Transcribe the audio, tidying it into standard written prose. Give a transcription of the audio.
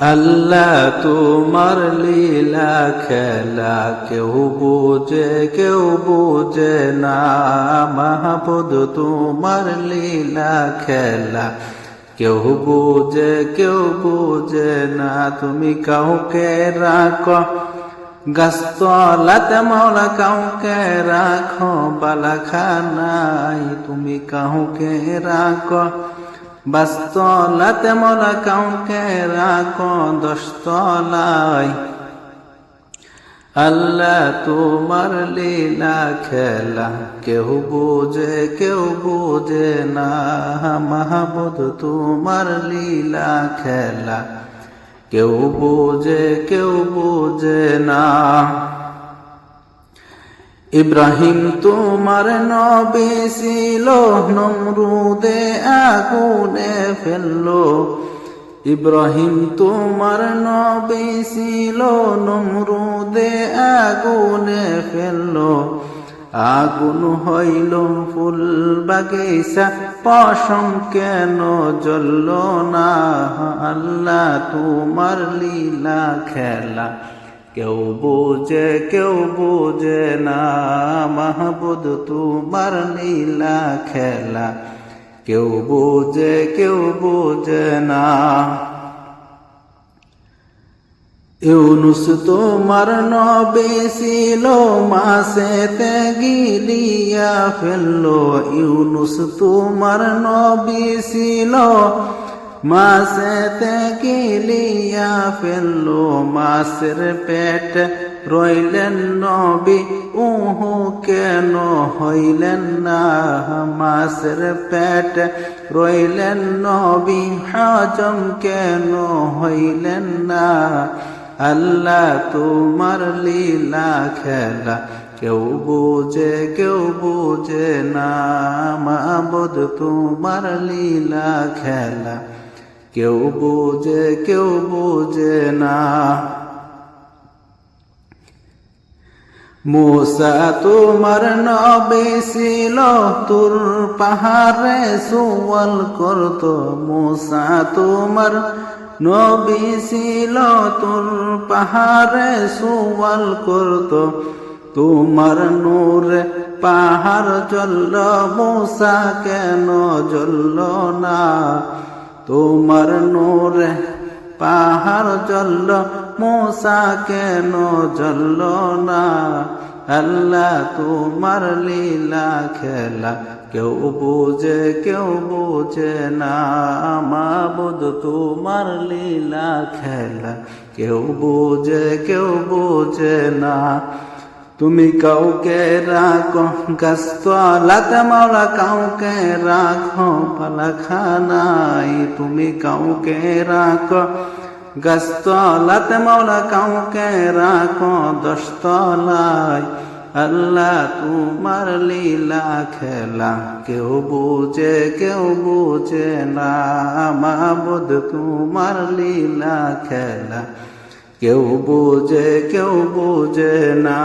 আল্লাহ তোমার লীলা খেলা কেউ বুঝে না। মাহবুদ তোমার লীলা খেলা কেউ বুঝে না। তুমি কাউকে রাখো গাছতলাতে মাওলা, কাউকে রাখো বালাখানায়। তুমি কাউকে রাখো বাসতলাতে মাওলা, কাউকে রাখো দশতলায়। আল্লাহ তোমার লীলা খেলা কেউ বুঝে না। মাহবুদ তোমার লীলা খেলা কেউ বুঝে না। ইব্রাহিম তোমার নবী ছিল, নমরুদে আগুনে ফেললো। ইব্রাহিম তোমার নবী ছিল, নমরুদে আগুনে ফেললো। আগুন হইল ফুল বাগিচা, পশম কেন জ্বলল না। আল্লাহ তোমার লীলা খেলা কেউ বুঝে না। মাহবুদ তোমার লীলা খেলা কেউ বুঝে না। ইউনুস তোমার নবী ছিল, মাছেতে গিলিয়া ফেললো। ইউনুস তোমার নবী ছিল, মাছেতে গিলিয়া ফেললো। মাছের পেট রইলেন নবী, উহু কেন হইলেন না। মাছের পেট রইলেন নবী, হজম কেন হইলেন না। আল্লাহ তোমার লীলা খেলা কেউ বুঝে না। মাবুদ তোমার লীলা খেলা কেউ বুঝে না। মূসা তোমার নবী ছিল, তুর পাহাড়ে সুওয়াল করত। মূসা তোমার নবী ছিল, তুর পাহাড়ে সুওয়াল করত। তোমার নূরে পাহাড় জ্বলল, মূসা কেন জ্বলল না। তোমার নূরে পাহাড় জ্বলল, মূসা কেন জ্বলল না। আল্লাহ তোমার লীলা খেলা কেউ বুঝে না। মাবুদ তোমার লীলা খেলা কেউ বুঝে না। তুমি কাউকে রাখো গাছতলাতে মাওলা, কাউকে রাখো বালাখানায়। তুমি কাউকে রাখো গাছতলাতে মাওলা, কাউকে রাখো দশতলায়। আল্লাহ তোমার লীলা খেলা কেউ বুঝে না। মাবুদ তোমার লীলা খেলা কেউ বুঝে না।